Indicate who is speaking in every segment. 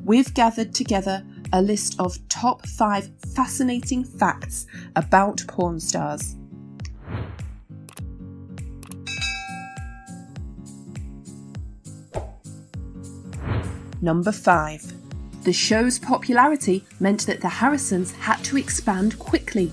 Speaker 1: we've gathered together a list of top 5 fascinating facts about porn stars. Number 5. The show's popularity meant that the Harrisons had to expand quickly.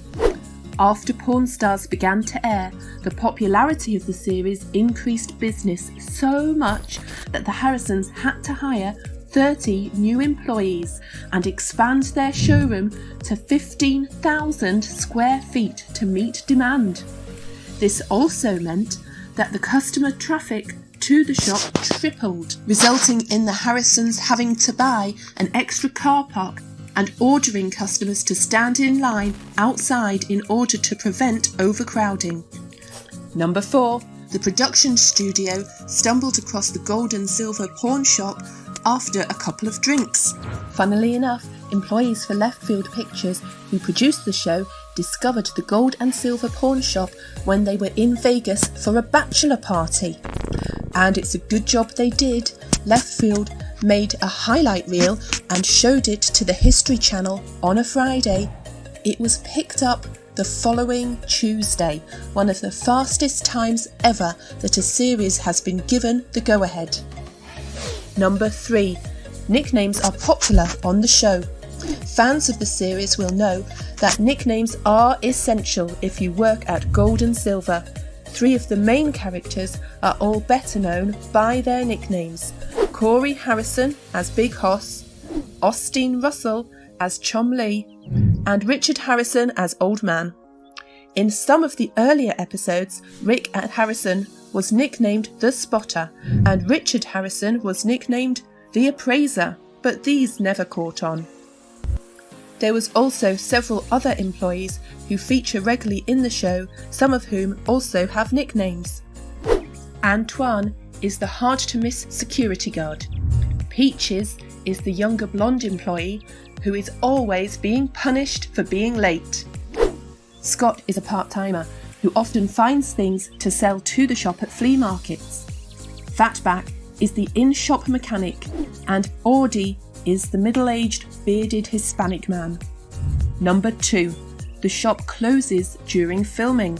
Speaker 1: After Porn Stars began to air, the popularity of the series increased business so much that the Harrisons had to hire 30 new employees and expand their showroom to 15,000 square feet to meet demand. This also meant that the customer traffic to the shop tripled, resulting in the Harrisons having to buy an extra car park and ordering customers to stand in line outside in order to prevent overcrowding. Number 4. The production studio stumbled across the gold and silver pawn shop after a couple of drinks. Funnily enough, employees for Left Field Pictures who produced the show discovered the gold and silver pawn shop when they were in Vegas for a bachelor party. And it's a good job they did. Left Field made a highlight reel and showed it to the History Channel on a Friday. It was picked up the following Tuesday, one of the fastest times ever that a series has been given the go-ahead. Number 3. Nicknames are popular on the show. Fans of the series will know that nicknames are essential if you work at Gold and Silver. 3 of the main characters are all better known by their nicknames: Corey Harrison as Big Hoss, Austin Russell as Chum Lee, and Richard Harrison as Old Man. In some of the earlier episodes, Rick Harrison was nicknamed The Spotter, and Richard Harrison was nicknamed The Appraiser, but these never caught on. There was also several other employees who feature regularly in the show, some of whom also have nicknames. Antoine is the hard-to-miss security guard. Peaches is the younger blonde employee who is always being punished for being late. Scott is a part-timer who often finds things to sell to the shop at flea markets. Fatback is the in-shop mechanic, and Audie is the middle-aged, bearded Hispanic man. Number 2. The shop closes during filming.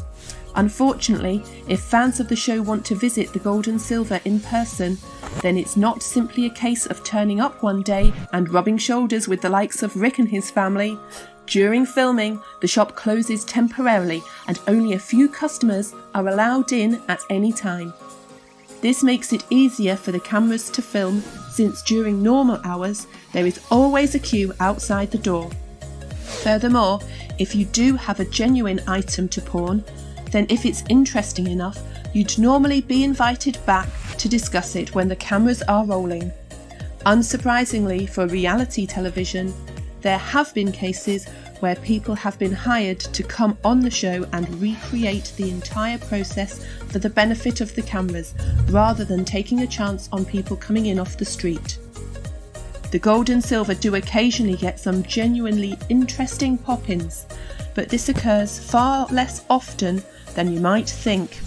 Speaker 1: Unfortunately, if fans of the show want to visit the Gold and Silver in person, then it's not simply a case of turning up one day and rubbing shoulders with the likes of Rick and his family. During filming, the shop closes temporarily and only a few customers are allowed in at any time. This makes it easier for the cameras to film, since during normal hours there is always a queue outside the door. Furthermore, if you do have a genuine item to pawn, then if it's interesting enough, you'd normally be invited back to discuss it when the cameras are rolling. Unsurprisingly for reality television, there have been cases where people have been hired to come on the show and recreate the entire process for the benefit of the cameras, rather than taking a chance on people coming in off the street. The Gold and Silver do occasionally get some genuinely interesting pop-ins, but this occurs far less often than you might think.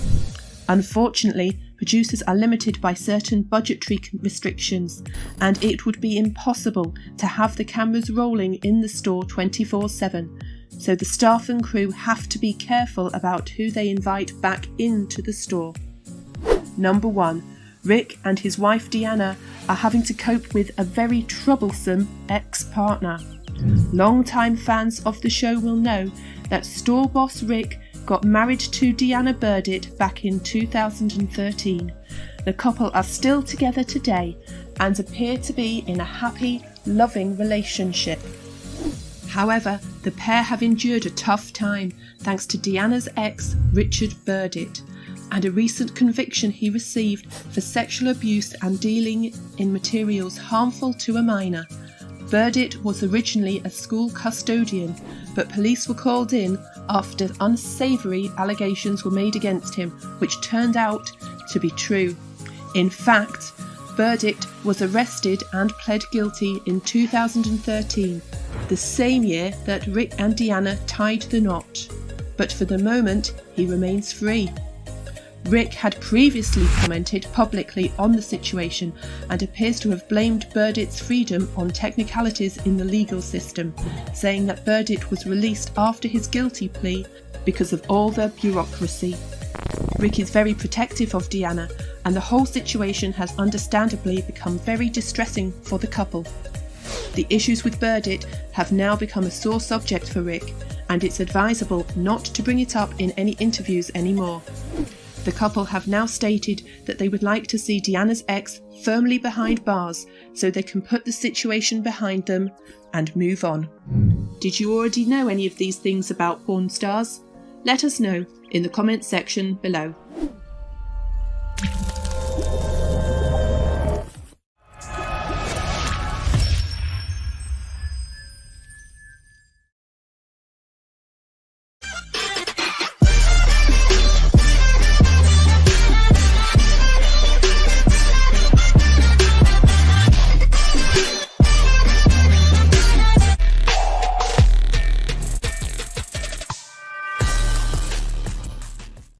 Speaker 1: Unfortunately, producers are limited by certain budgetary restrictions, and it would be impossible to have the cameras rolling in the store 24/7, so the staff and crew have to be careful about who they invite back into the store. Number 1. Rick and his wife Dianna are having to cope with a very troublesome ex-partner. Long-time fans of the show will know that store boss Rick got married to Dianna Burdett back in 2013. The couple are still together today and appear to be in a happy, loving relationship. However, the pair have endured a tough time thanks to Dianna's ex, Richard Burdett, and a recent conviction he received for sexual abuse and dealing in materials harmful to a minor. Burdett was originally a school custodian, but police were called in after unsavoury allegations were made against him, which turned out to be true. In fact, Burdett was arrested and pled guilty in 2013, the same year that Rick and Dianna tied the knot. But for the moment, he remains free. Rick had previously commented publicly on the situation and appears to have blamed Burditt's freedom on technicalities in the legal system, saying that Burditt was released after his guilty plea because of all the bureaucracy. Rick is very protective of Dianna, and the whole situation has understandably become very distressing for the couple. The issues with Burditt have now become a sore subject for Rick, and it's advisable not to bring it up in any interviews anymore. The couple have now stated that they would like to see Dianna's ex firmly behind bars so they can put the situation behind them and move on. Did you already know any of these things about porn stars? Let us know in the comments section below.